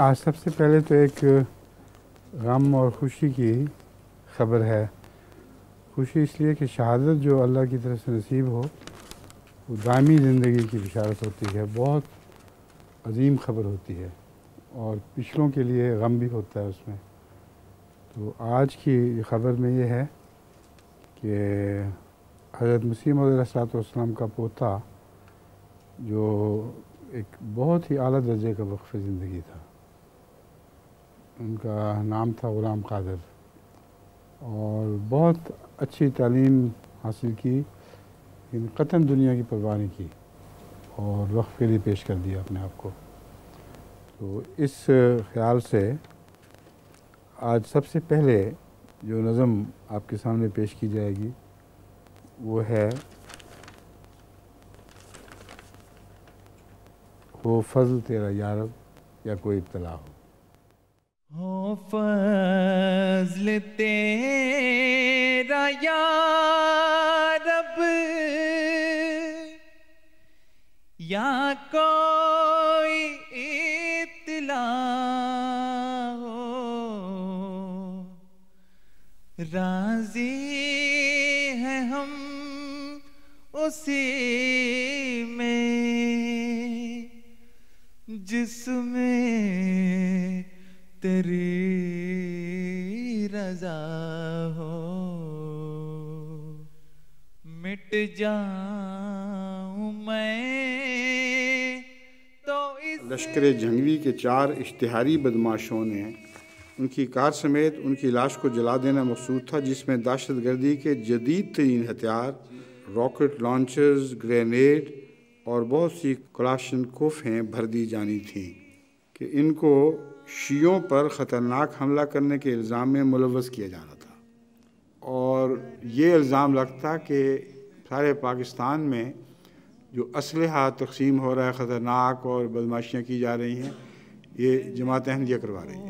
آج سب سے پہلے تو ایک غم اور خوشی کی خبر ہے. خوشی اس لیے کہ شہادت جو اللہ کی طرف سے نصیب ہو وہ دائمی زندگی کی بشارت ہوتی ہے. بہت عظیم خبر ہوتی ہے اور پچھلوں کے لیے غم بھی ہوتا ہے اس میں. تو آج کی خبر میں یہ ہے کہ حضرت مسیح موعود علیہ الصلوۃ والسلام کا پوتا جو ایک بہت ہی اعلیٰ درجے کا وقف زندگی تھا، ان کا نام تھا غلام قادر، اور بہت اچھی تعلیم حاصل کی لیکن قطعاً دنیا کی پرواہ نہیں کی اور وقف کے لیے پیش کر دیا اپنے آپ کو. تو اس خیال سے آج سب سے پہلے جو نظم آپ کے سامنے پیش کی جائے گی وہ ہے ہو فضل تیرا یارب یا کوئی ابتلا ہو فضل تیرا یا رب یا کوئی ابتلا ہو، راضی ہیں ہم اسی میں جس میں تیری رضا ہو. مٹ جاؤں میں تو اس لشکر جھنگوی کے 4 اشتہاری بدماشوں نے ان کی کار سمیت ان کی لاش کو جلا دینا مقصود تھا، جس میں دہشت گردی کے جدید ترین ہتھیار، راکٹ لانچرز، گرینیڈ اور بہت سی کلاشنکوفیں بھر دی جانی تھیں کہ ان کو شیعوں پر خطرناک حملہ کرنے کے الزام میں ملوث کیا جانا تھا. اور یہ الزام لگتا کہ سارے پاکستان میں جو اسلحہ تقسیم ہو رہا ہے خطرناک اور بدماشیاں کی جا رہی ہیں یہ جماعت احمدیہ کروا رہی ہے.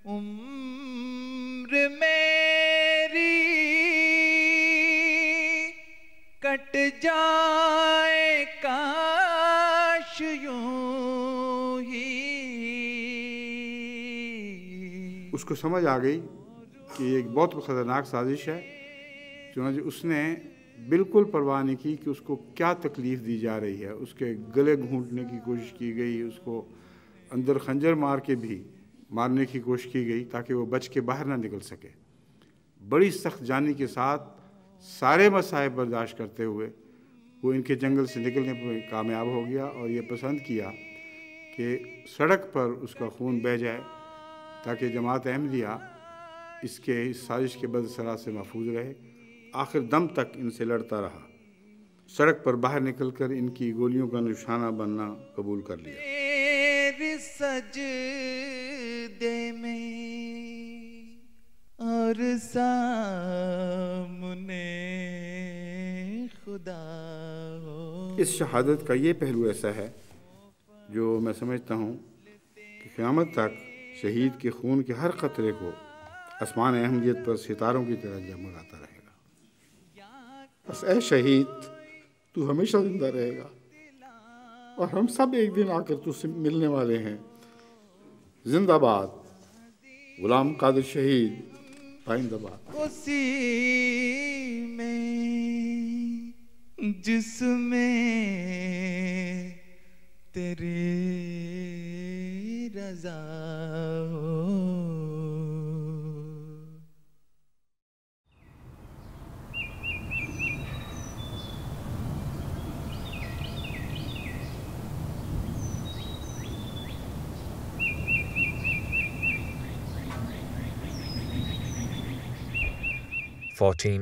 عمر میری کٹ جائے کاش یوں ہی. اس کو سمجھ آ گئی کہ یہ ایک بہت خطرناک سازش ہے، چنانچہ اس نے بالکل پرواہ نہیں کی کہ اس کو کیا تکلیف دی جا رہی ہے. اس کے گلے گھونٹنے کی کوشش کی گئی، اس کو اندر خنجر مار کے بھی مارنے کی کوشش کی گئی تاکہ وہ بچ کے باہر نہ نکل سکے. بڑی سخت جانی کے ساتھ سارے مصائب برداشت کرتے ہوئے وہ ان کے جنگل سے نکلنے پر کامیاب ہو گیا اور یہ پسند کیا کہ سڑک پر اس کا خون بہہ جائے تاکہ جماعت احمدیہ اس کے اس سازش کے بد اثرات سے محفوظ رہے. آخر دم تک ان سے لڑتا رہا، سڑک پر باہر نکل کر ان کی گولیوں کا نشانہ بننا قبول کر لیا. تیرے سجدے میں اور سامنے خدا ہو. اس شہادت کا یہ پہلو ایسا ہے جو میں سمجھتا ہوں کہ قیامت تک شہید کے خون کے ہر قطرے کو آسمان احمدیت پر ستاروں کی طرح جگمگاتا رہے گا. بس اے شہید، تو ہمیشہ زندہ رہے گا اور ہم سب ایک دن آ کر تجھ سے ملنے والے ہیں. زندہ باد غلام قادر شہید، پائندہ باد. اسی میں جس میں تیری رضا ہو.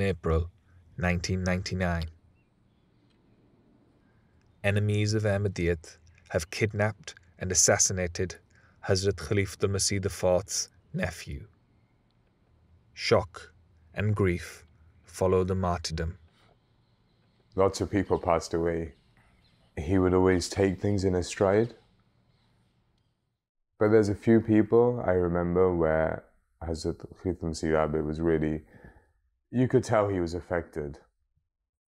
April 1999. Enemies of Ahmadiyyat have kidnapped and assassinated Hazrat Khalifatul Masih IV's nephew. Shock and grief follow the martyrdom. Lots of people passed away. He would always take things in his stride. But there's a few people I remember where Hazrat Khalifatul Masih was really, you could tell he was affected.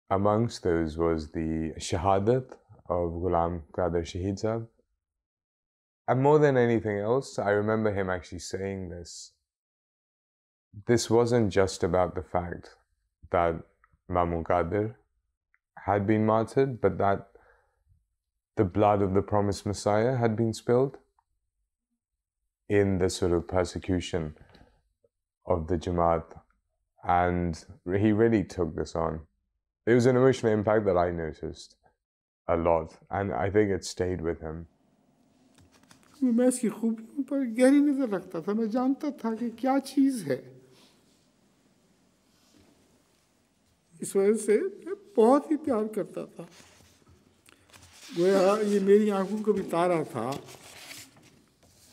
Amongst those was the shahadat of Ghulam Qadir Shaheed Sahab And more than anything else, I remember him actually saying this. This wasn't just about the fact that Imam Qadir had been martyred, but that the blood of the promised Messiah had been spilled in the sort of persecution of the Jamaat. And he really took this on. It was an emotional impact that I noticed a lot, and I think it stayed with him. میں اس کی خوبیوں پر گہری نظر رکھتا تھا. میں جانتا تھا کہ کیا چیز ہے. اس وجہ سے میں بہت ہی پیار کرتا تھا. گویا یہ میری آنکھوں کا بھی تارا تھا.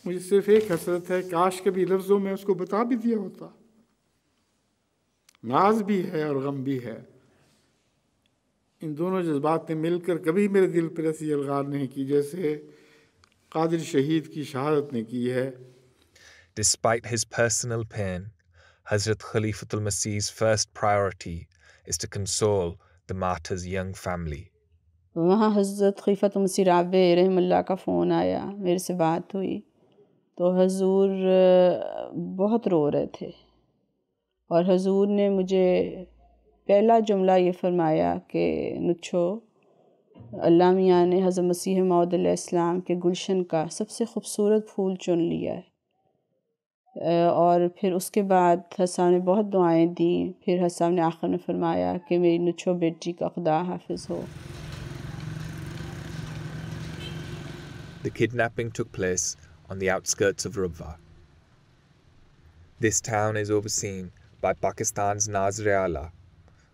مجھے صرف ایک حسرت ہے, کاش کبھی لفظوں میں اس کو بتا بھی دیا ہوتا. ناز بھی ہے اور غم بھی ہے. ان دونوں جذبات نے مل کر کبھی میرے دل پر ایسی الغار نہیں کی جیسے قادر شہید کی شہادت نے کی ہے. Despite his personal pain, Hazrat Khalifatul Masih's first priority is to console the martyr's young family. وہاں حضرت خلیفۃ مسیح رابع رحم اللہ کا فون آیا, میرے سے بات ہوئی تو حضور بہت رو رہے تھے, اور حضور نے مجھے پہلا جملہ یہ فرمایا کہ نچھو, اللہ میاں نے حضرت مسیح موعود علیہ السلام کے گلشن کا سب سے خوبصورت پھول چن لیا ہے. اور پھر اس کے بعد حسن نے بہت دعائیں دیں. پھر حسن نے آخر میں فرمایا کہ میری نچھو بیٹی کا خدا حافظ ہو. The kidnapping took place on the outskirts of Rabwa. This town is overseen by Pakistan's Nazir-e-Ala,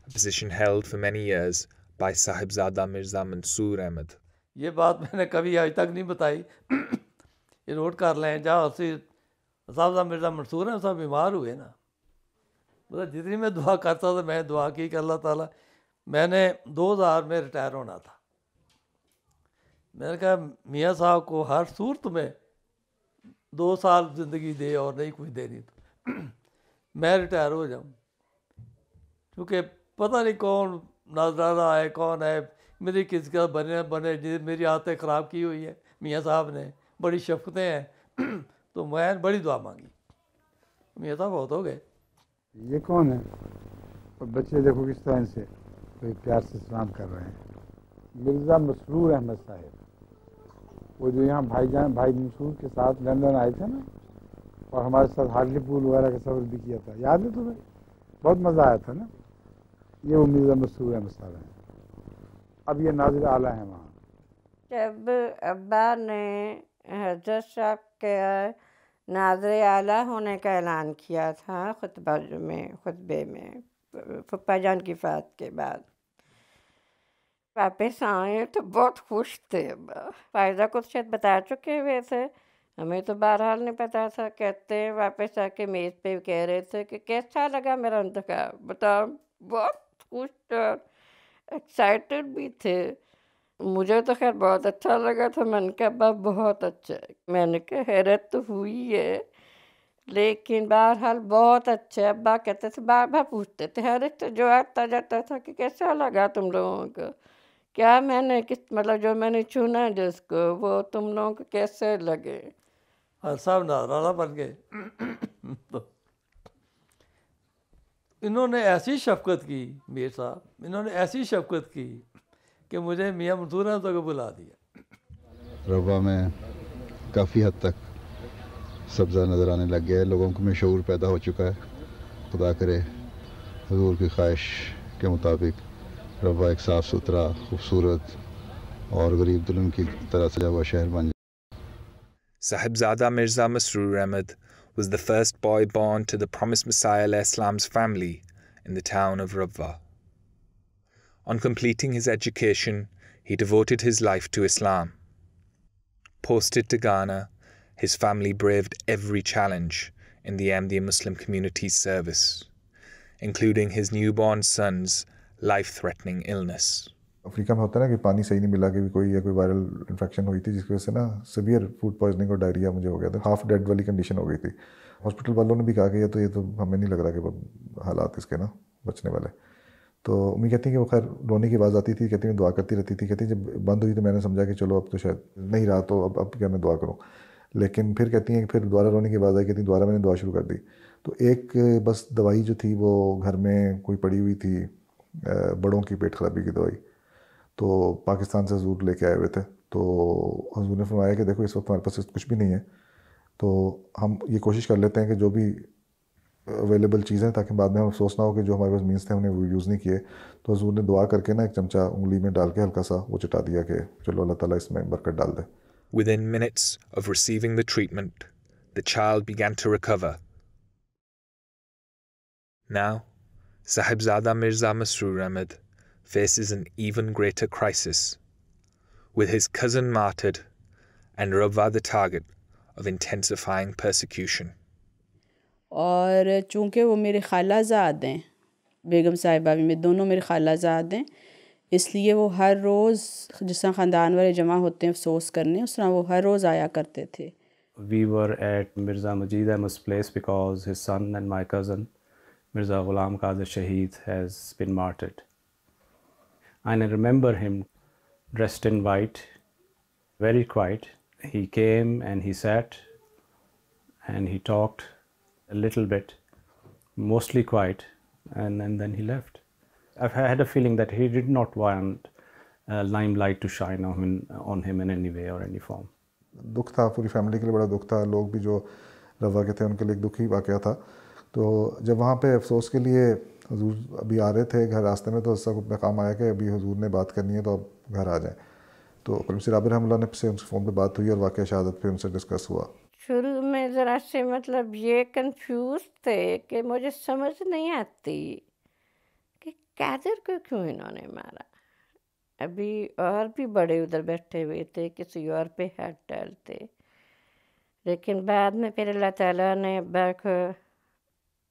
a position held for many years by Sahibzada Mirza Mansoor Ahmad. یہ بات میں نے کبھی آج تک نہیں بتائی, یہ نوٹ کر لیں. جہاں صاحبزادہ مرزا منصور ہیں صاحب بیمار ہوئے نا, مطلب جتنی میں دعا کرتا تھا, میں دعا کی کہ اللہ تعالیٰ, میں نے 2000 میں ریٹائر ہونا تھا. میں نے کہا میاں صاحب کو ہر صورت میں 2 سال زندگی دے اور نہیں کچھ دینی تو میں ریٹائر ہو جاؤں, کیونکہ پتہ نہیں کون ناظرہ ہے کون ہے, میری کس کا بنے میری عادتیں خراب کی ہوئی ہے میاں صاحب نے, بڑی شفقتیں ہیں. تو میں بڑی دعا مانگی, میاں صاحب بہت ہو گئے. یہ کون ہے؟ اور بچے دیکھو کس طرح سے کوئی پیار سے سلام کر رہے ہیں. مرزا مسرور احمد صاحب, وہ جو یہاں بھائی منصور کے ساتھ لندن آئے تھے نا, اور ہمارے ساتھ ہارلی پول وغیرہ کا سفر بھی کیا تھا, یاد ہے تمہیں؟ بہت مزہ آیا تھا نا. یہ وہ مرزا مسرور احمد صاحب ہیں. اب یہ ناظر اعلیٰ ہیں وہاں. جب ابا نے حضرت صاحب کے ناظر اعلیٰ ہونے کا اعلان کیا تھا خطبے میں پھپھا جان کی وفات کے بعد, واپس آئے تو بہت خوش تھے. ابا فائزہ کو شاید بتا چکے ہوئے تھے, ہمیں تو بہرحال نہیں پتا تھا. کہتے ہیں واپس آ کے میز پہ کہہ رہے تھے کہ کیسا لگا میرا انتخاب, بتاؤ. بہت خوش تھے, ایکسائٹیڈ بھی تھے. مجھے تو خیر بہت اچھا لگا تھا. میں نے کہا ابا بہت اچھا ہے. میں نے کہا حیرت تو ہوئی ہے, لیکن بہرحال بہت اچھا. ابا کہتے تھے, بار بار پوچھتے تھے, ہر ایک جو آتا جاتا تھا کہ کیسا لگا تم لوگوں کو, کیا میں نے مطلب جو میں نے چنا جس کو وہ تم لوگوں کو کیسے لگے. ہر صاحب ناظرہ بن گئے. انہوں نے ایسی شفقت کی, میر صاحب انہوں نے ایسی شفقت کی کہ مجھے میاں منصور احمد کو بلا دیا. ربوہ میں کافی حد تک سبزہ نظر آنے لگ گیا ہے, لوگوں کو میں شعور پیدا ہو چکا ہے. خدا کرے حضور کی خواہش کے مطابق ربوہ ایک صاف ستھرا, خوبصورت اور غریب دلہن کی طرح سجا ہوا شہر بن جائے. Sahibzada Mirza Masroor Ahmad was the first boy born to the promised Messiah alayhi salam's family in the town of Rabwa. On completing his education, he devoted his life to Islam. Posted to Ghana, his family braved every challenge in the Ahmadiyya Muslim community's service, including his newborn son's life-threatening illness. افریقہ میں ہوتا ہے نا کہ پانی صحیح نہیں ملا کہ کوئی وائرل انفیکشن ہوئی تھی جس کی وجہ سے نا سیویئر فوڈ پوائزننگ اور ڈائریا مجھے ہو گیا تھا. ہاف ڈیڈ والی کنڈیشن ہو گئی تھی. ہاسپٹل والوں نے بھی کہا کہ یہ تو ہمیں نہیں لگ رہا کہ حالات اس کے نا بچنے والے. تو امی کہتی ہیں کہ وہ خیر رونے کی آواز آتی تھی, کہتی ہیں دعا کرتی رہتی تھی. کہتی جب بند ہوئی تو میں نے سمجھا کہ چلو اب تو شاید نہیں رہا, تو اب کیا میں دعا کروں. لیکن پھر کہتی ہیں کہ پھر دوبارہ رونے کی آواز آئی، کہتی ہیں دوبارہ میں نے دعا شروع کر دی. تو ایک بس دوائی جو تھی وہ گھر میں کوئی پڑی ہوئی تھی، بڑوں کی پیٹ خرابی کی دوائی، تو پاکستان سے حضور لے کے آئے ہوئے تھے. تو حضور نے فرمایا کہ دیکھو اس وقت ہمارے پاس کچھ بھی نہیں ہے، تو ہم یہ کوشش کر لیتے ہیں کہ جو بھی اویلیبل چیزیں، تاکہ بعد میں ہم افسوس نہ ہو کہ جو ہمارے پاس مینس تھے انہیں وہ یوز نہیں کیے. تو حضور نے دعا کر کے نا ایک چمچہ انگلی میں ڈال کے ہلکا سا وہ چٹا دیا کہ چلو اللہ تعالیٰ اس میں برکت ڈال دے. Within minutes of receiving the treatment, the child began to recover. Now, Sahibzada Mirza Masroor Ahmad faces an even greater crisis, with his cousin martyred and Rabwa the target of intensifying persecution. اور چونکہ وہ میرے خالہ زاد ہیں، بیگم صاحبہ بھی، میں دونوں میرے خالہ زاد ہیں، اس لیے وہ ہر روز جس طرح خاندان والے جمع ہوتے ہیں افسوس کرنے، اس طرح وہ ہر روز آیا کرتے تھے. We were at Mirza Majid Ahmad's place because his son and my cousin Mirza Ghulam Qadir Shaheed has been martyred. And I remember him dressed in white, very quiet. He came and he sat and he talked a little bit, mostly quiet, and then he left. I've had a feeling that he did not want limelight to shine on him in any way or any form. دکھ تھا پوری family کے لیے، بڑا دکھ تھا. لوگ بھی جو روا کے تھے ان کے لیے ایک دکھی واقعہ تھا. تو جب وہاں پہ افسوس کے لیے حضور ابھی آ رہے تھے گھر راستے میں، تو اس کا پیغام آیا کہ ابھی حضور نے بات کرنی ہے تو اب گھر آ جائیں. تو مسیر عابر رحمہ اللہ نے سے ان سے فون پہ بات ہوئی اور واقعہ شہادت پہ ان سے ڈسکس ہوا. شروع میں ذرا سے مطلب یہ کنفیوز تھے کہ مجھے سمجھ نہیں آتی کہ قادر کو کیوں انہوں نے مارا. ابھی اور بھی بڑے ادھر بیٹھے ہوئے تھے، کسی اور پہ ہاتھ ڈالتے، لیکن بعد میں پھر اللہ تعالیٰ نے ابا کو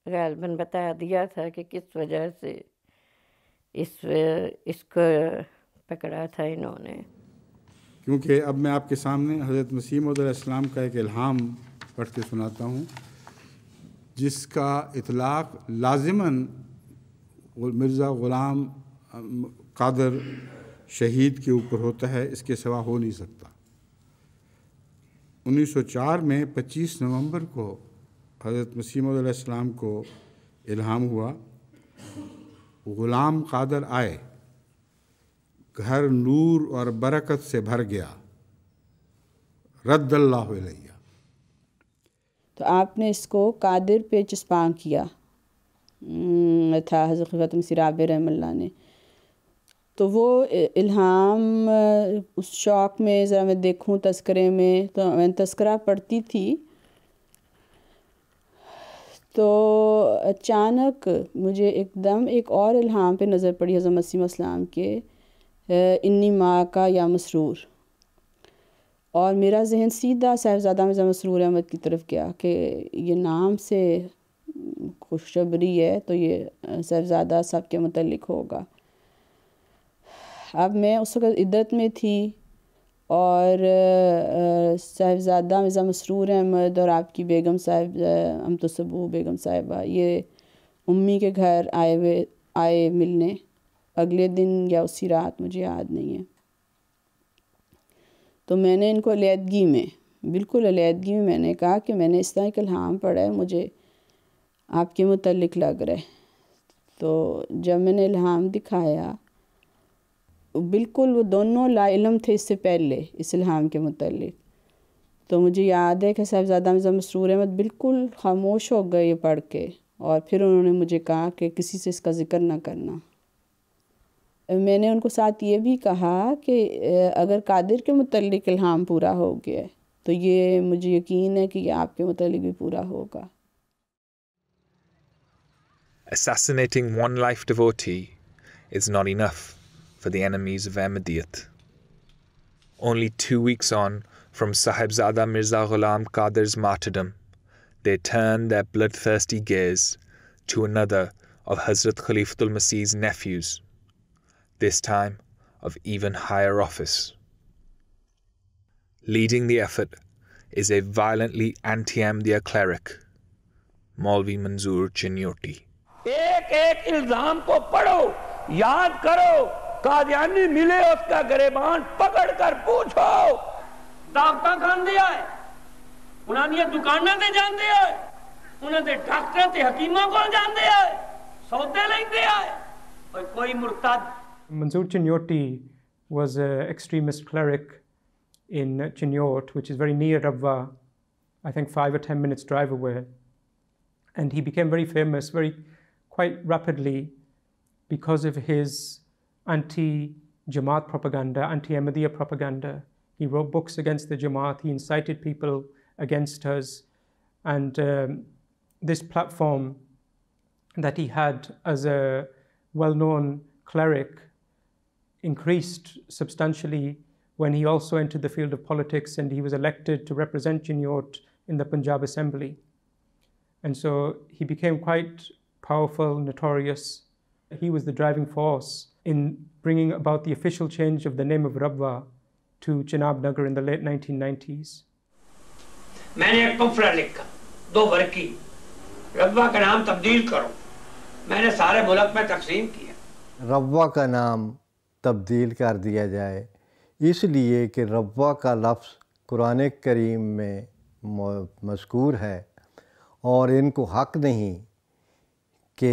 غالباً بتا دیا تھا کہ کس وجہ سے اس کو پکڑا تھا انہوں نے. کیونکہ اب میں آپ کے سامنے حضرت مسیح موعود علیہ السلام کا ایک الہام پڑھ کے سناتا ہوں، جس کا اطلاق لازماً مرزا غلام قادر شہید کے اوپر ہوتا ہے، اس کے سوا ہو نہیں سکتا. 1904 میں 25 نومبر کو حضرت مسیح موعود علیہ السلام کو الہام ہوا، غلام قادر آئے، گھر نور اور برکت سے بھر گیا، رد اللہ علیہ. تو آپ نے اس کو قادر پہ چسپاں کیا تھا حضرت خلیفۃ مسیح عابر رحمہ اللہ نے. تو وہ الہام اس شوق میں ذرا میں دیکھوں تذکرے میں، تو میں تذکرہ پڑھتی تھی تو اچانک مجھے ایک دم ایک اور الہام پہ نظر پڑی حضرت مسیح السلام کے، انی ماں کا یا مسرور، اور میرا ذہن سیدھا صاحبزادہ مرزا مسرور احمد کی طرف گیا کہ یہ نام سے خوشخبری ہے تو یہ صاحبزادہ صاحب کے متعلق ہوگا. اب میں اس وقت عدت میں تھی اور صاحبزادہ مرزا مسرور احمد اور آپ کی بیگم صاحب امت الصبوح بیگم صاحبہ یہ امی کے گھر آئے ملنے اگلے دن یا اسی رات، مجھے یاد نہیں ہے. تو میں نے ان کو علیحدگی میں، بالکل علیحدگی میں، میں نے کہا کہ میں نے اس طرح ایک الہام پڑھا ہے، مجھے آپ کے متعلق لگ رہا ہے. تو جب میں نے الہام دکھایا، بالکل وہ دونوں لا علم تھے اس سے پہلے اس الہام کے متعلق. تو مجھے یاد ہے کہ صاحبزادہ مرزا مسرور احمد بالکل خاموش ہو گئے یہ پڑھ کے، اور پھر انہوں نے مجھے کہا کہ کسی سے اس کا ذکر نہ کرنا. میں نے ان کو ساتھ یہ بھی کہا کہ اگر قادر کے متعلق الہام پورا ہو گیا ہے تو یہ مجھے یقین ہے کہ یہ آپ کے متعلق بھی پورا ہوگا. Assassinating one life devotee is not enough for the enemies of Ahmadiyyat. Only 2 weeks on from Sahibzada Mirza Ghulam Qadir's martyrdom, they turned their bloodthirsty gaze to another of Hazrat Khalifatul Masih's nephews, this time of even higher office. Leading the effort is a violently anti-Ahmadiyya cleric, Maulvi Manzoor Chinyoti. ایک الزام کو پڑھو، یاد کرو، قادیانی ملے اس کا گریبان پکڑ کر پوچھو، طاقتہ کھان دیا ہے، انہاں دی دکاناں تے جاندے آئے انہاں دے ڈاکٹراں تے حکیماں کول جاندے آئے سودے لیندے آئے اور کوئی مرتد. Mansoor Chinyoti was an extremist cleric in Chinyot, which is very near Rabwa, I think 5 or 10 minutes drive away. And he became very famous quite rapidly because of his anti-Jamaat propaganda, anti-Ahmadiyya propaganda. He wrote books against the Jamaat, he incited people against us, and this platform that he had as a well-known cleric increased substantially when he also entered the field of politics and he was elected to represent Chinyot in the Punjab Assembly. And so he became quite powerful, notorious. He was the driving force in bringing about the official change of the name of Rabwa to Chenab Nagar in the late 1990s. میں نے ایک پمفلٹ لکھا 2 ورقی ربوہ کا نام تبدیل کرو میں نے سارے ملک میں تقسیم کیا. ربوہ کا نام تبدیل کر دیا جائے اس لیے کہ ربوہ کا لفظ قرآن کریم میں مذکور ہے اور ان کو حق نہیں کہ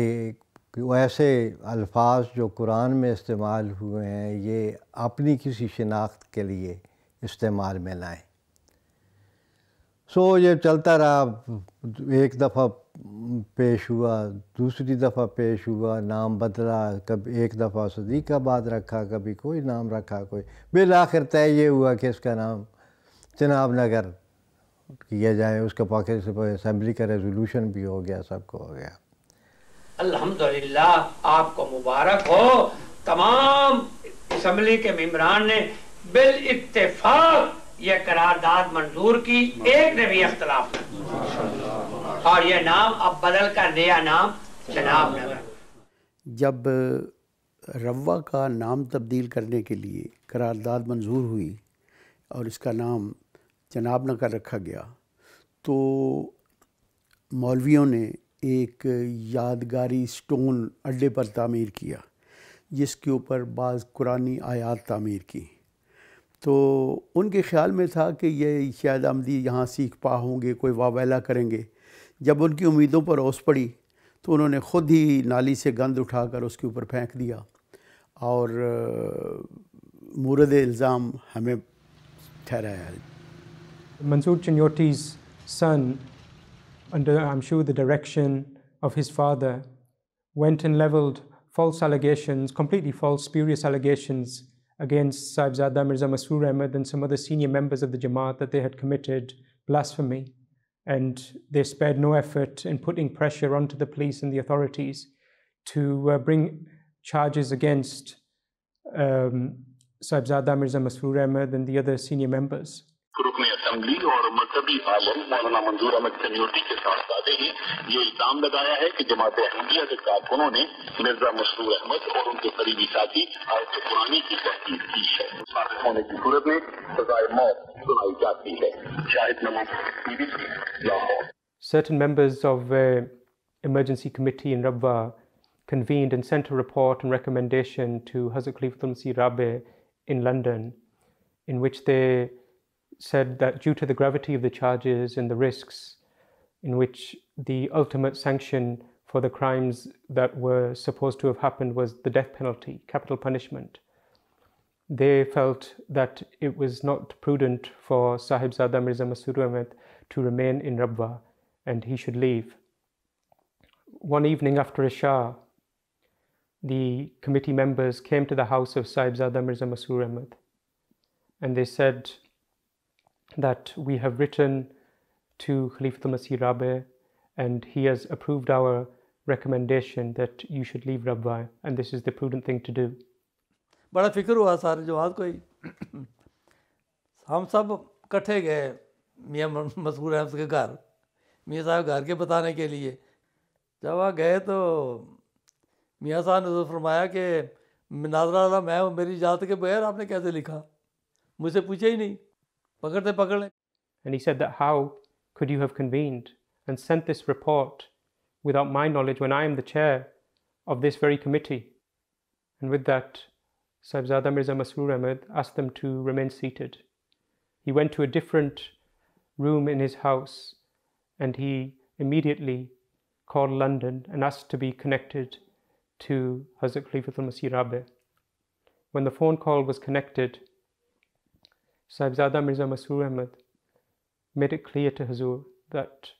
ایسے الفاظ جو قرآن میں استعمال ہوئے ہیں یہ اپنی کسی شناخت کے لیے استعمال میں لائیں. یہ چلتا رہا. ایک دفعہ پیش ہوا, دوسری دفعہ پیش ہوا, نام بدلا, کبھی ایک دفعہ صدیق آباد رکھا, کبھی کوئی نام رکھا, کوئی بالآخر طے یہ ہوا کہ اس کا نام چناب نگر کیا جائے. اس کا پاکستان اسمبلی کا ریزولوشن بھی ہو گیا, سب کو ہو گیا. الحمدللہ آپ کو مبارک ہو. تمام اسمبلی کے ممبران نے بالاتفاق یہ قرارداد منظور کی, ایک نے بھی اختلاف نہیں, اور یہ نام اب بدل کر نیا نام چناب نگر. جب ربوہ کا نام تبدیل کرنے کے لیے قرارداد منظور ہوئی اور اس کا نام چناب نگر رکھا گیا تو مولویوں نے ایک یادگاری سٹون اڈے پر تعمیر کیا جس کے اوپر بعض قرآنی آیات تعمیر کی. تو ان کے خیال میں تھا کہ یہ شاید احمدی یہاں سیکھ پا ہوں گے, کوئی واویلا کریں گے. جب ان کی امیدوں پر اوس پڑی تو انہوں نے خود ہی نالی سے گند اٹھا کر اس کے اوپر پھینک دیا اور مورد الزام ہمیں ٹھہرایا. Mansoor Chinyoti's son, under I'm sure the direction of his father, went and leveled false allegations, completely false, spurious allegations against Sahibzada Mirza Masroor Ahmad and some other senior members of the Jamaat that they had committed blasphemy. And they spared no effort in putting pressure onto the police and the authorities to bring charges against Sahibzada Mirza Masroor Ahmad and the other senior members. رکن assembly اور مذہبی عالم مولانا منظور احمد چنیوٹی کے صاحبزادے نے یہ الزام لگایا ہے کہ جماعت احمدیہ کے کارکنوں نے مرزا مسرور احمد اور ان کے قریبی ساتھی آیت قرآنی کی تحقیق کی ہے. صادق ہونے کی صورت میں سزائے موت سنائی جاتی ہے. شاہد نماز BBC Lahore. Certain members of emergency committee in Rabwa convened and sent a report and recommendation to Hazrat Khalifatul Masih Rabi in London, in which they said that due to the gravity of the charges and the risks, in which the ultimate sanction for the crimes that were supposed to have happened was the death penalty, capital punishment, they felt that it was not prudent for Sahibzada Mirza Masroor Ahmad to remain in Rabwa and he should leave. One evening after Isha, the committee members came to the house of Sahibzada Mirza Masroor Ahmad and they said that we have written to Khalifatul Masih Rabi and he has approved our recommendation that you should leave Rabwa and this is the prudent thing to do. بڑا فکر ہوا سارے جماعت کو ہی. ہم سب کٹھے گئے میاں مسرور احمد کے گھر, میاں صاحب گھر کے بتانے کے لیے. جب وہاں گئے تو میاں صاحب نے فرمایا کہ ناظرہ اللہ میں میری اجازت کے بغیر آپ نے کیسے لکھا, مجھ سے پوچھا ہی نہیں, پکڑتے پکڑ. And he said that how could you have convened and sent this report without my knowledge when I am the chair of this very committee? And with that, Sahibzada Mirza Masroor Ahmad asked them to remain seated. He went to a different room in his house, and he immediately called London and asked to be connected to Hazrat Khalifatul Masih Rabi. When the phone call was connected, Sahibzada Mirza Masroor Ahmad made it clear to Hazur that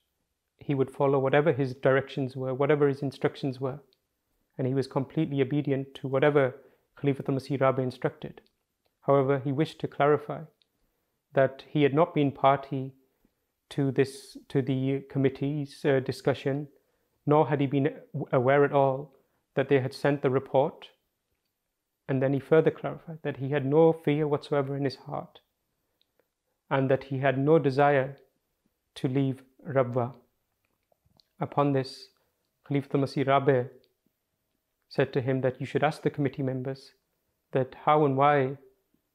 he would follow whatever his directions were, whatever his instructions were, and he was completely obedient to whatever Khalifatul Masih Rabi instructed. However, he wished to clarify that he had not been party to the committee's discussion, nor had he been aware at all that they had sent the report. And then he further clarified that he had no fear whatsoever in his heart, and that he had no desire to leave Rabwa. Upon this, Khalifatul Masih Rabi said to him that you should ask the committee members that how and why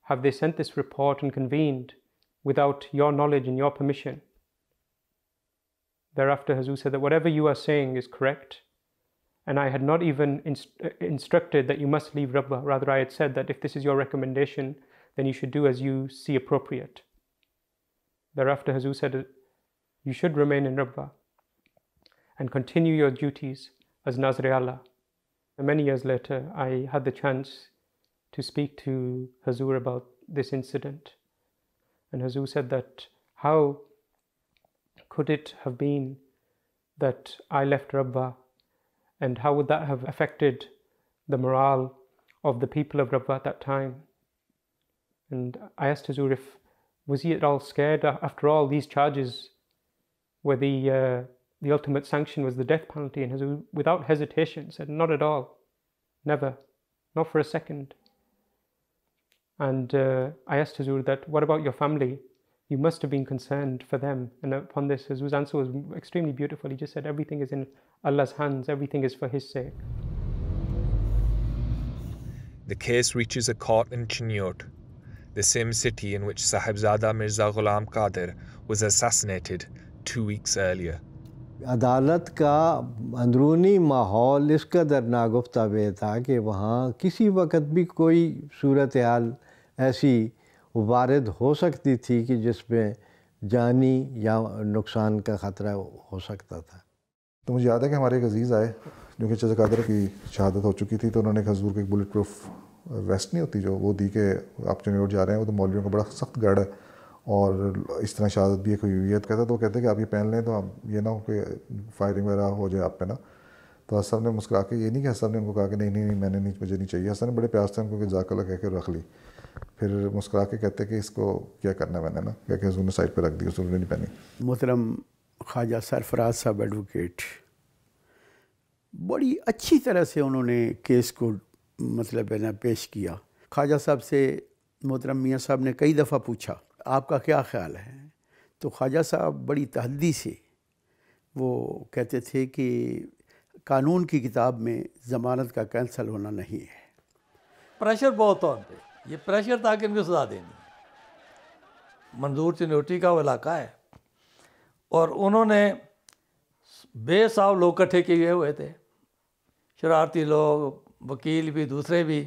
have they sent this report and convened without your knowledge and your permission. Thereafter, Hazur said that whatever you are saying is correct, and I had not even instructed that you must leave Rabwa. Rather, I had said that if this is your recommendation, then you should do as you see appropriate. Thereafter, Hazur said you should remain in Rabwa and continue your duties as Nazir Allah. And many years later, I had the chance to speak to Hazur about this incident. And Hazur said that how could it have been that I left Rabwa, and how would that have affected the morale of the people of Rabwa at that time? And I asked Hazur was he at all scared? After all, these charges were the ultimate sanction was the death penalty, and Hazur, without hesitation, said, not at all, never, not for a second. And I asked Hazur that, what about your family? You must have been concerned for them. And upon this, Hazur's answer was extremely beautiful. He just said, everything is in Allah's hands, everything is for His sake. The case reaches a court in Chinniyot, the same city in which Sahibzada Mirza Ghulam Qadir was assassinated 2 weeks earlier. عدالت کا اندرونی ماحول اس قدر ناگفتہ تھا کہ وہاں کسی وقت بھی کوئی صورتحال ایسی وارد ہو سکتی تھی کہ جس میں جانی یا نقصان کا خطرہ ہو سکتا تھا. تو مجھے یاد ہے کہ ہمارے ایک عزیز آئے جو کہ چچا قادر کی شہادت ہو چکی تھی، تو انہوں نے ایک حضور کو ایک بلٹ پروف ویسٹ نہیں ہوتی جو وہ دی کہ آپ چنیوٹ جا رہے ہیں، وہ تو مولویوں کا بڑا سخت گڑھ ہے اور اس طرح شہادت بھی ایک ہوئی ہے، کہتا ہے تو وہ کہتے ہیں کہ آپ یہ پہن لیں تو آپ یہ نہ ہو کہ فائرنگ وغیرہ ہو جائے آپ پہ نا. تو حسن نے مسکرا کے، یہ نہیں کہ حسن نے ان کو کہا کہ نہیں میں نے نہیں، مجھے نہیں چاہیے. حسن نے بڑے پیار سے ان کو کہ جزاک اللہ کہہ کے رکھ لی. پھر مسکرا کے کہتے کہ اس کو کیا کرنا میں نے نا، کہہ کے حضور نے سائڈ پہ رکھ دی، حضور نے نہیں پہنی. محترم خواجہ سرفراز صاحب ایڈوکیٹ بڑی اچھی طرح سے انہوں نے کیس کو مطلب ہے نا پیش کیا. خواجہ صاحب سے محترم میاں صاحب نے کئی دفعہ پوچھا آپ کا کیا خیال ہے، تو خواجہ صاحب بڑی تحدی سے وہ کہتے تھے کہ قانون کی کتاب میں ضمانت کا کینسل ہونا نہیں ہے. پریشر بہت تھا ان پہ، یہ پریشر تھا کہ ان کو سزا دینی. منظور چنوٹی کا وہ علاقہ ہے اور انہوں نے بے حساب لوگ اکٹھے کیے ہوئے تھے، شرارتی لوگ، وکیل بھی، دوسرے بھی.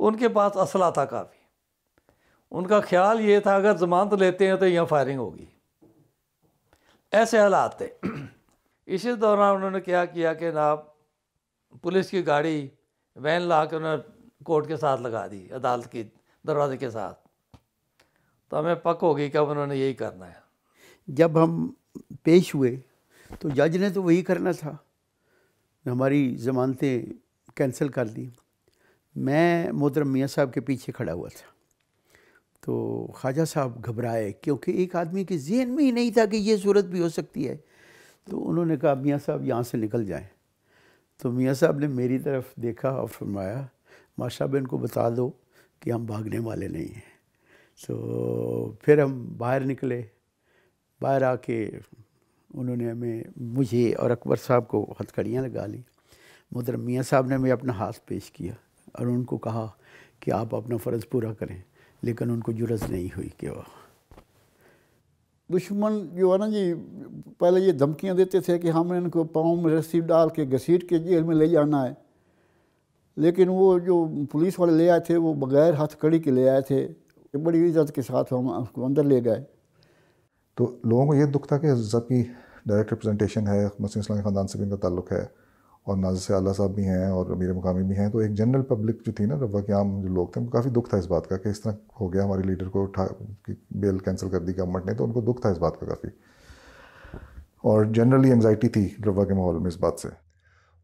ان کے پاس اسلحہ تھا کافی. ان کا خیال یہ تھا اگر ضمانت لیتے ہیں تو یہاں فائرنگ ہوگی. ایسے حالات تھے. اسی دوران انہوں نے کیا کیا کہ جناب پولیس کی گاڑی وین لا کے انہوں نے کورٹ کے ساتھ لگا دی، عدالت کی دروازے کے ساتھ. تو ہمیں پک ہو گئی کہ اب انہوں نے یہی کرنا ہے. جب ہم پیش ہوئے تو جج نے تو وہی کرنا تھا، ہماری ضمانتیں کینسل کر دی. میں محترم میاں صاحب کے پیچھے کھڑا ہوا تھا. تو خواجہ صاحب گھبرائے کیونکہ ایک آدمی کے ذہن میں ہی نہیں تھا کہ یہ صورت بھی ہو سکتی ہے. تو انہوں نے کہا میاں صاحب یہاں سے نکل جائیں. تو میاں صاحب نے میری طرف دیکھا اور فرمایا ماشاء اللہ ان کو بتا دو کہ ہم بھاگنے والے نہیں ہیں. تو پھر ہم باہر نکلے. باہر آ کے انہوں نے مجھے اور اکبر صاحب کو ہتھکڑیاں لگا لی. محترم میاں صاحب نے ہمیں اپنا ہاتھ پیش کیا اور ان کو کہا کہ آپ اپنا فرض پورا کریں، لیکن ان کو جرأت نہیں ہوئی کہ وہ دشمن جو ہے نا جی پہلے یہ دھمکیاں دیتے تھے کہ ہم ان کو پاؤں میں رسی ڈال کے گھسیٹ کے جیل میں لے جانا ہے، لیکن وہ جو پولیس والے لے آئے تھے وہ بغیر ہتھ کڑی کے لے آئے تھے. بڑی عزت کے ساتھ ہم اس کو اندر لے گئے. تو لوگوں کو یہ دکھ تھا کہ حضرت صاحب کی ڈائریکٹ ریپرزنٹیشن ہے، مسلم اسلامی خاندان سے بھی ان کا تعلق ہے، اور ناظر سے اعلیٰ صاحب بھی ہیں اور امیر مقامی بھی ہیں، تو ایک جنرل پبلک جو تھی نا، روا کے عام جو لوگ تھے، ان کو کافی دکھ تھا اس بات کا کہ اس طرح ہو گیا، ہمارے لیڈر کو بیل کینسل کر دی گورنمنٹ نے، تو ان کو دکھ تھا اس بات کا کافی، اور جنرلی انگزائٹی تھی روا کے ماحول میں اس بات سے.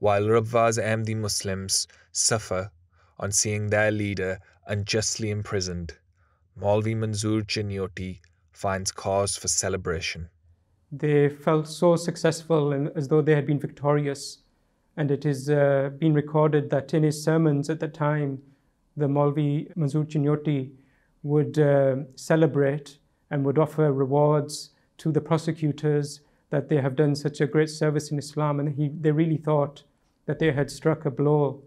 While Rabwa's Ahmadi Muslims suffer on seeing their leader unjustly imprisoned, Maulvi Manzoor Chinyoti finds cause for celebration. They felt so successful and as though they had been victorious. And it is been recorded that in his sermons at the time, the Maulvi Manzoor Chinyoti would celebrate and would offer rewards to the prosecutors that they have done such a great service in Islam. And they really thought that they had struck a blow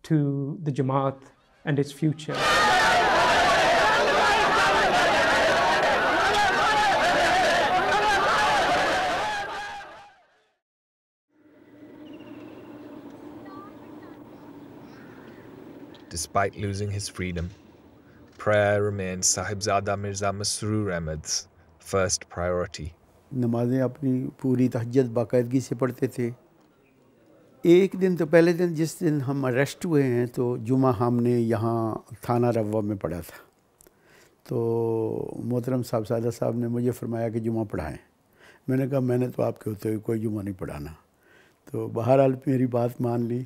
to the Jamaat and its future. Despite losing his freedom, prayer remains Sahibzada Mirza Masroor Ahmad's first priority. نمازیں اپنی پوری تہجد باقاعدگی سے پڑھتے تھے. ایک دن تو پہلے دن جس دن ہم اریسٹ ہوئے ہیں تو جمعہ ہم نے یہاں تھانہ روا میں پڑھا تھا. تو محترم صاحبزادہ صاحب نے مجھے فرمایا کہ جمعہ پڑھائیں. میں نے کہا میں نے تو آپ کے ہوتے ہوئے کوئی جمعہ نہیں پڑھانا. تو بہرحال میری بات مان لی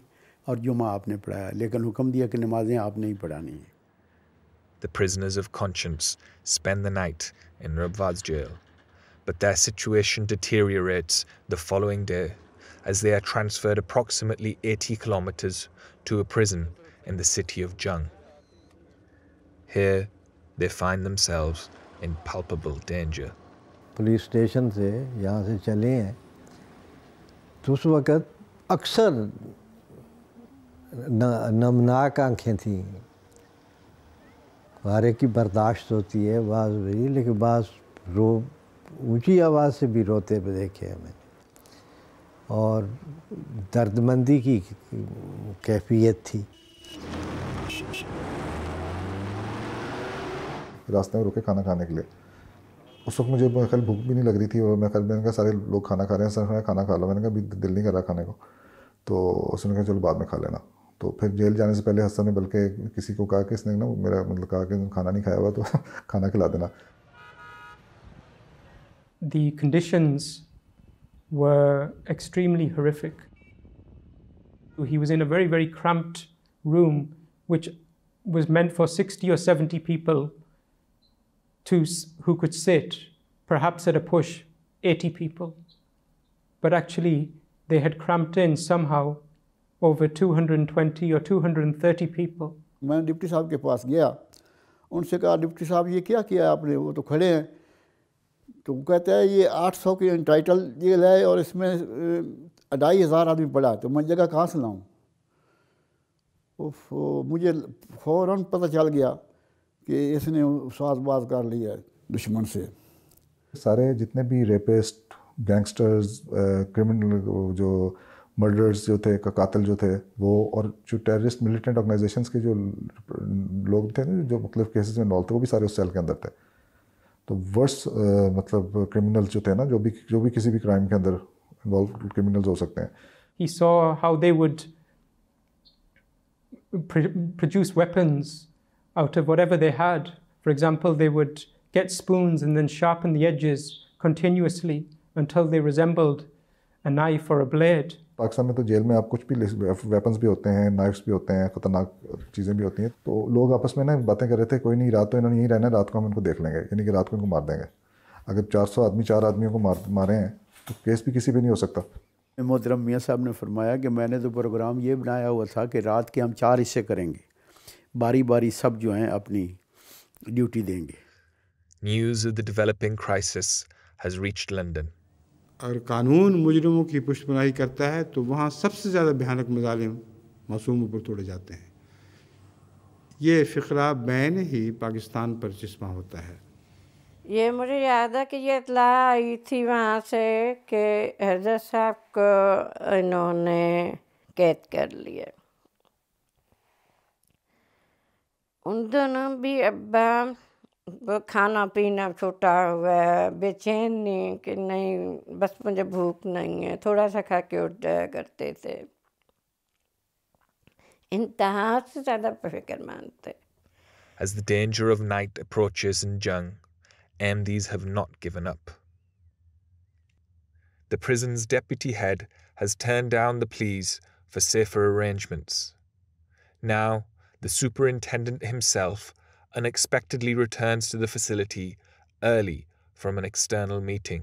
اور جمعہ آپ نے پڑھایا، لیکن حکم دیا کہ نمازیں آپ نے ہی پڑھانی ہیں. The prisoners of conscience spend the night in Rabwa's jail, but their situation deteriorates the following day as they are transferred approximately 80 kilometers to a prison in the city of Jung. Here, they find themselves in palpable danger. Police station سے یہاں سے چلے ہیں تو اس وقت اکثر نمناک آنکھیں تھیں. ہر ایک کی برداشت ہوتی ہے، بعض بھی، لیکن بعض اونچی آواز سے بھی روتے ہوئے دیکھے ہمیں، اور درد مندی کی کیفیت تھی. راستے میں رکے کھانا کھانے کے لیے. اس وقت مجھے خیال بھوک بھی نہیں لگ رہی تھی، اور میں نے کہا سارے لوگ کھانا کھا رہے ہیں، سر کھانا کھا لو. میں نے کہا ابھی دل نہیں کر رہا کھانے کو. تو اس نے کہا چلو بعد میں کھا لینا. تو پھر جیل جانے سے پہلے حسن نے بلکہ کسی کو کہا کہ اس نے نا میرا مطلب کہا کہ کھانا نہیں کھایا ہوا تو کھانا کھلا دینا. The conditions were extremely horrific. He was in a very, very cramped room which was meant for 60 or 70 people who could sit, perhaps at a push, 80 people. But actually, they had cramped in somehow over 220 or 230 people. میں deputy صاحب کے پاس گیا، ان سے کہا deputy صاحب یہ کیا کیا آپ نے؟ وہ تو کھڑے ہیں. تو وہ کہتا ہے یہ 800 کی انٹائٹل جیل ہے اور اس میں 2500 آدمی پڑا، تو میں جگہ کہاں سے لاؤں؟ مجھے فوراً پتہ چل گیا کہ اس نے ساز باز کر لیا ہے دشمن سے. سارے جتنے بھی ریپسٹ، گینگسٹرز، کرمنل، جو مرڈرز جو تھے، قاتل جو تھے وہ، اور جو ٹیررسٹ ملیٹنٹ آرگنائزیشنز کے جو لوگ تھے نا جو مختلف کیسز میں انوالو تھے، وہ بھی سارے اس سیل کے اندر تھے. تو ورس مطلب کرمنل جو تھے نا، جو بھی کسی بھی کرائم کے اندر انوالو کرمنلز ہو سکتے ہیں. He saw how they would produce weapons out of whatever they had. For example, they would get spoons and then sharpen the edges continuously until they resembled a knife or a blade. Pakistan میں تو jail میں آپ کچھ بھی weapons بھی ہوتے ہیں، نائفس بھی ہوتے ہیں، خطرناک چیزیں بھی ہوتی ہیں. تو لوگ آپس میں نا باتیں کر رہے تھے، کوئی نہیں رات تو انہوں نے یہیں رہنا ہے، رات کو ہم ان کو دیکھ لیں گے، یعنی کہ رات کو ان کو مار دیں گے. اگر 400 آدمی 4 آدمیوں کو مارے ہیں تو کیس بھی کسی پہ نہیں ہو سکتا. محترم میاں صاحب نے فرمایا کہ میں نے تو پروگرام یہ بنایا ہوا تھا کہ رات کے ہم 4 حصے کریں گے، باری باری سب جو ہیں اپنی ڈیوٹی دیں گے. News of the developing crisis has reached London. اور قانون مجرموں کی پشت پناہی کرتا ہے تو وہاں سب سے زیادہ بھیانک مظالم معصوموں پر توڑے جاتے ہیں. یہ فقرہ بین ہی پاکستان پر چشمہ ہوتا ہے. یہ مجھے یاد ہے کہ یہ اطلاع آئی تھی وہاں سے کہ حضرت صاحب کو انہوں نے قید کر لیا. ان دونوں بھی ابا وہ کھانا پینا چھوٹا ہوا ہے، بے چینی کہ نہیں بس مجھے بھوک نہیں ہے، تھوڑا سا کھا کے اٹھ جایا کرتے تھے، انتہا سے زیادہ فکر مند تھے. As the danger of night approaches in Jung, Ahmadis have not given up. The prison's deputy head has turned down the pleas for safer arrangements. Now, the superintendent himself unexpectedly returns to the facility early from an external meeting.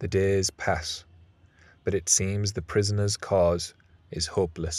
The days pass, but it seems the prisoner's cause is hopeless.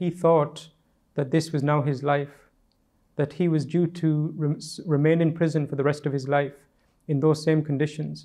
He thought that this was now his life, that he was due to remain in prison for the rest of his life in those same conditions.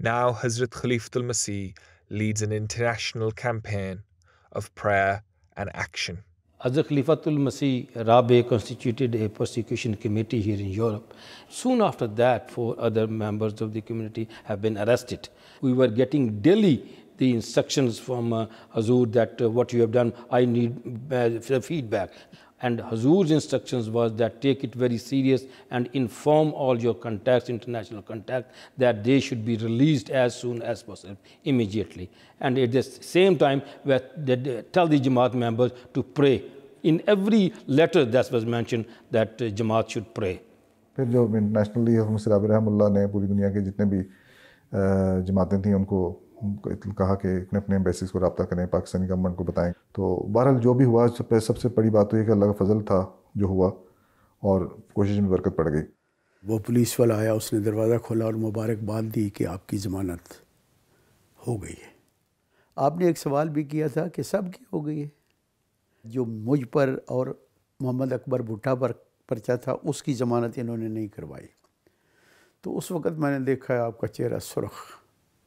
Now Hazrat Khalifatul Masih leads an international campaign of prayer and action. Hazrat Khalifatul Masih Rabe constituted a persecution committee here in Europe. Soon after that, 4 other members of the community have been arrested. We were getting daily the instructions from Hazur that what you have done, I need feedback. And Hazur's instructions was that take it very serious and inform all your contacts, international contacts, that they should be released as soon as possible, immediately. And at the same time, they tell the Jamaat members to pray. in every letter that was mentioned that Jamaat should pray. پھر جو internationally حضرت مسیح رابع رحمہ اللہ نے پوری دنیا کے جتنے بھی جماعتیں تھیں ان کو کہا کہ اپنے اپنے ایمبیسیز کو رابطہ کریں، پاکستانی گورنمنٹ کو بتائیں. تو بہرحال جو بھی ہوا سب سے بڑی بات تو یہ کہ اللہ کا فضل تھا جو ہوا اور کوشش میں برکت پڑ گئی. وہ پولیس والا آیا، اس نے دروازہ کھولا اور مبارکباد دی کہ آپ کی ضمانت ہو گئی ہے. آپ نے ایک سوال بھی کیا تھا کہ سب کی ہو گئی ہے. جو مجھ پر اور محمد اکبر بھٹا پر پرچہ تھا اس کی ضمانت انہوں نے نہیں کروائی. تو اس وقت میں نے دیکھا آپ کا چہرہ سرخ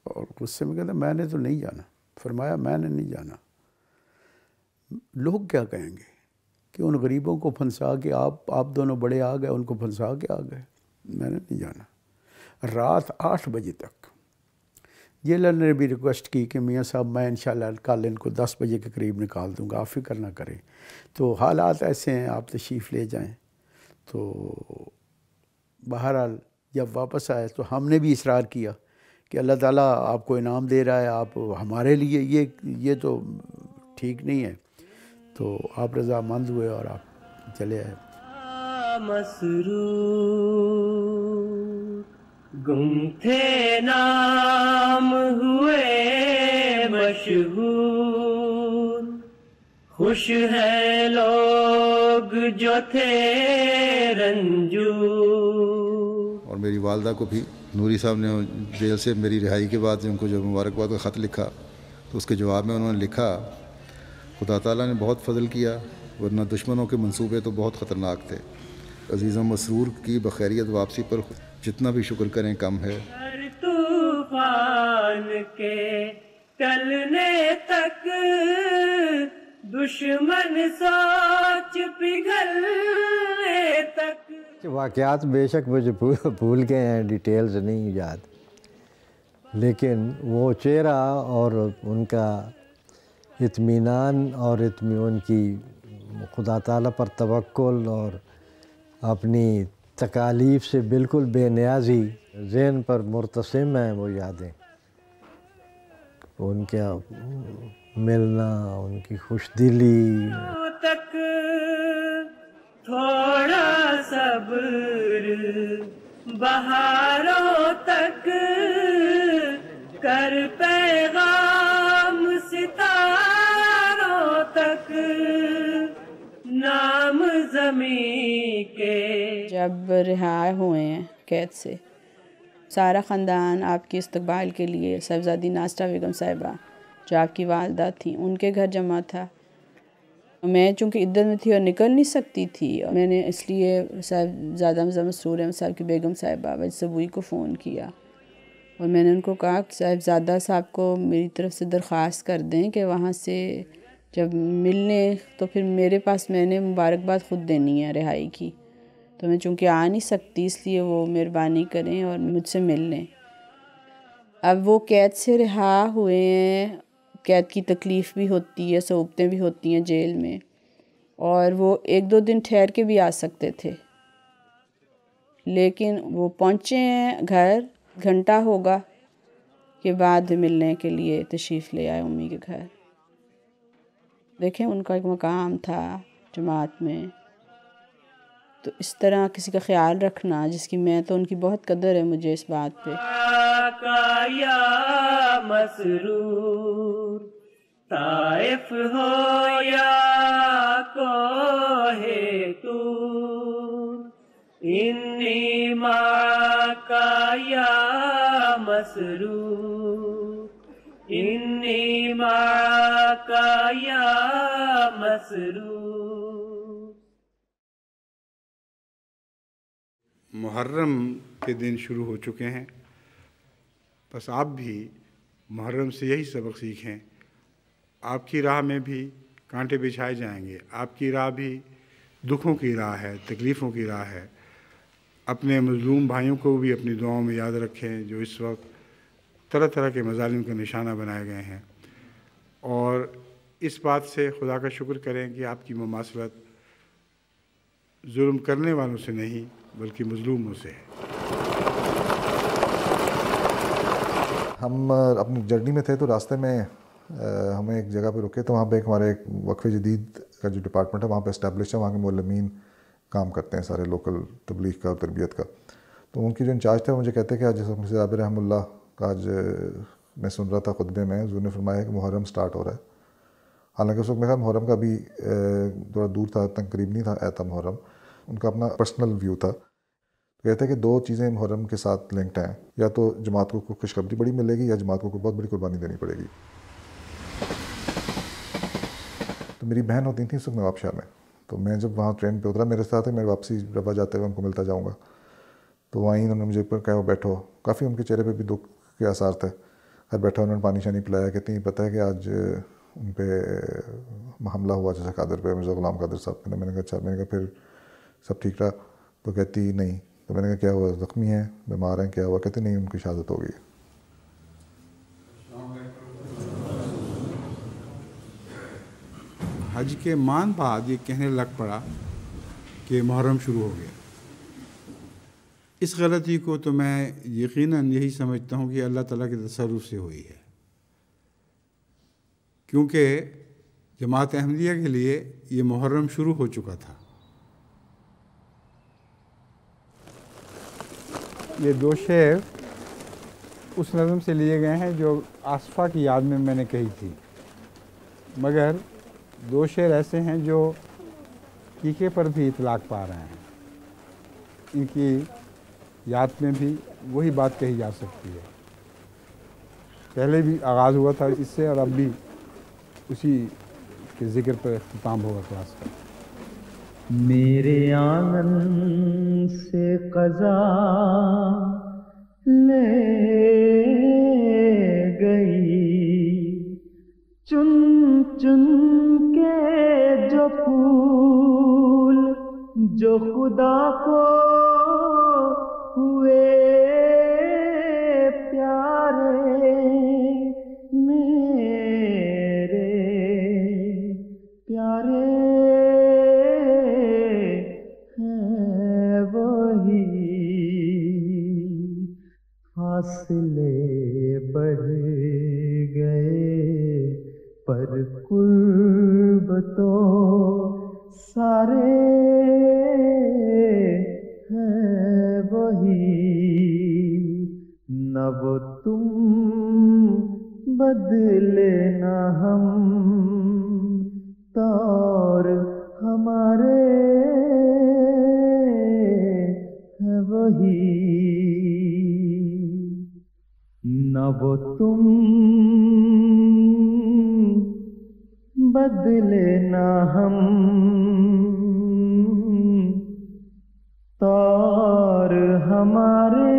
اور غصے میں کہتا میں نے تو نہیں جانا. فرمایا میں نے نہیں جانا. لوگ کیا کہیں گے کہ ان غریبوں کو پھنسا کے آپ دونوں بڑے آ گئے، ان کو پھنسا کے آ گئے. میں نے نہیں جانا. رات 8 بجے تک جیلر نے بھی ریکویسٹ کی کہ میاں صاحب میں انشاءاللہ کل ان کو 10 بجے کے قریب نکال دوں گا، آپ فکر نہ کریں. تو حالات ایسے ہیں، آپ تشریف لے جائیں. تو بہرحال جب واپس آئے تو ہم نے بھی اصرار کیا کہ اللہ تعالیٰ آپ کو انعام دے رہا ہے، آپ ہمارے لیے یہ تو ٹھیک نہیں ہے. تو آپ رضا مند ہوئے اور آپ چلے آئے. مسرور گم تھے نام ہوئے مشہور، خوش ہیں لوگ جو تھے رنجور. اور میری والدہ کو بھی نوری صاحب نے جیل سے میری رہائی کے بعد ان کو جو مبارکباد کا خط لکھا تو اس کے جواب میں انہوں نے لکھا خدا تعالیٰ نے بہت فضل کیا ورنہ دشمنوں کے منصوبے تو بہت خطرناک تھے. عزیزم مسرور کی بخیریت واپسی پر جتنا بھی شکر کریں کم ہے. ہر طوفان کے ٹلنے تک دشمن سوچ پگھلنے تک. واقعات بے شک مجھے بھول گئے ہیں، ڈیٹیلز نہیں یاد، لیکن وہ چہرہ اور ان کا اطمینان اور ان کی خدا تعالیٰ پر توکل اور اپنی تکالیف سے بالکل بے نیازی ذہن پر مرتسم ہیں وہ یادیں. ان کا ملنا، ان کی خوش دلی. تک تھوڑا صبر بہاروں تک کر پیغام ستاروں تک نام زمین کے. جب رہا ہوئے ہیں قید سے سارا خاندان آپ کے استقبال کے لیے صاحبزادی ناصرہ بیگم صاحبہ جو آپ کی والدہ تھیں ان کے گھر جمع تھا. میں چونکہ عدت میں تھی اور نکل نہیں سکتی تھی، میں نے اس لیے صاحبزادہ مسرور احمد صاحب کی بیگم صاحبہ وجد سبوئی کو فون کیا اور میں نے ان کو کہا کہ صاحبزادہ صاحب کو میری طرف سے درخواست کر دیں کہ وہاں سے جب ملنے تو پھر میرے پاس میں نے مبارکباد خود دینی ہے رہائی کی، تو میں چونکہ آ نہیں سکتی اس لیے وہ مہربانی کریں اور مجھ سے مل لیں. اب وہ قید سے رہا ہوئے ہیں، قید کی تکلیف بھی ہوتی ہے، صعوبتیں بھی ہوتی ہیں جیل میں، اور وہ 1-2 دن ٹھہر کے بھی آ سکتے تھے، لیکن وہ پہنچے ہیں گھر گھنٹہ ہوگا کے بعد ملنے کے لیے تشریف لے آئے امی کے گھر. دیکھیں ان کا ایک مقام تھا جماعت میں. تو اس طرح کسی کا خیال رکھنا جس کی میں تو ان کی بہت قدر ہے مجھے اس بات پہ. یا مسرور طائف ہو یا کوہ طور انی معاکا یا مسرور انی معاکا یا مسرور. محرم کے دن شروع ہو چکے ہیں، بس آپ بھی محرم سے یہی سبق سیکھیں. آپ کی راہ میں بھی کانٹے بچھائے جائیں گے، آپ کی راہ بھی دکھوں کی راہ ہے، تکلیفوں کی راہ ہے. اپنے مظلوم بھائیوں کو بھی اپنی دعاؤں میں یاد رکھیں جو اس وقت طرح طرح کے مظالم کا نشانہ بنائے گئے ہیں، اور اس بات سے خدا کا شکر کریں کہ آپ کی مماثلت ظلم کرنے والوں سے نہیں بلکہ مظلوموں سے ہے. ہم اپنی جرنی میں تھے تو راستے میں ہمیں ایک جگہ پہ رکے تو وہاں پہ ایک ہمارے ایک وقف جدید کا جو ڈپارٹمنٹ ہے وہاں پہ اسٹیبلش ہے, وہاں کے معلمین کام کرتے ہیں سارے لوکل تبلیغ کا اور تربیت کا. تو ان کی جو انچارج تھے مجھے کہتے ہیں کہ آج جیسے مسیح رابع رحمہ اللہ کا آج میں سن رہا تھا خطبے میں, حضور نے فرمایا کہ محرم سٹارٹ ہو رہا ہے. حالانکہ اس وقت میرا محرم کا بھی تھوڑا دور تھا, اتنا قریب نہیں تھا آتا محرم, ان کا اپنا پرسنل ویو تھا. کہتے ہیں کہ 2 چیزیں محرم کے ساتھ لنکڈ ہیں, یا تو جماعت کو خوشخبری بڑی ملے گی یا جماعت کو بہت بڑی قربانی دینی پڑے گی. تو میری بہن ہوتی تھیں اس وقت نواب شاہ میں, تو میں جب وہاں ٹرین پہ اترا میرے ساتھ ہے, میں واپسی روا جاتے ہوئے ان کو ملتا جاؤں گا. تو وہیں انہوں نے مجھے کہا وہ بیٹھو, کافی ان کے چہرے پہ بھی دکھ کے آثار تھے. خیر بیٹھا, انہوں نے پانی شانی پلایا. کہتی ہیں پتہ ہے کہ آج ان پہ حملہ ہوا جیسے قادر پہ, مرزا غلام قادر صاحب پہ. میں نے کہا اچھا. میں نے کہا پھر سب ٹھیک رہا؟ تو کہتی نہیں. تو میں نے کہا کیا ہوا, زخمی ہیں, بیمار ہیں, کیا ہوا؟ کہتے نہیں, ان کی شہادت ہو گئی ہے. حج کے مان بعد یہ کہنے لگ پڑا کہ محرم شروع ہو گیا. اس غلطی کو تو میں یقیناً یہی سمجھتا ہوں کہ اللہ تعالیٰ کے تصرف سے ہوئی ہے, کیونکہ جماعت احمدیہ کے لیے یہ محرم شروع ہو چکا تھا. یہ 2 شعر اس نظم سے لیے گئے ہیں جو آصفہ کی یاد میں نے کہی تھی, مگر 2 شعر ایسے ہیں جو کیکے پر بھی اطلاق پا رہے ہیں. ان کی یاد میں بھی وہی بات کہی جا سکتی ہے. پہلے بھی آغاز ہوا تھا اس سے, اور اب بھی اسی کے ذکر پر اختتام ہوگا کلاس کا. میرے آنگن سے قضا لے گئی, چن چن کے جو پھول جو خدا کو ہوئے پیارے, میرے پیارے ہیں وہی. فاصلے بڑھ گئے پر قرب تو سارے ہیں وہی. نہ وہ تم بدلے نہ ہم طور ہمارے ہیں وہی. نہ وہ تم بدلے نہ ہم طور ہمارے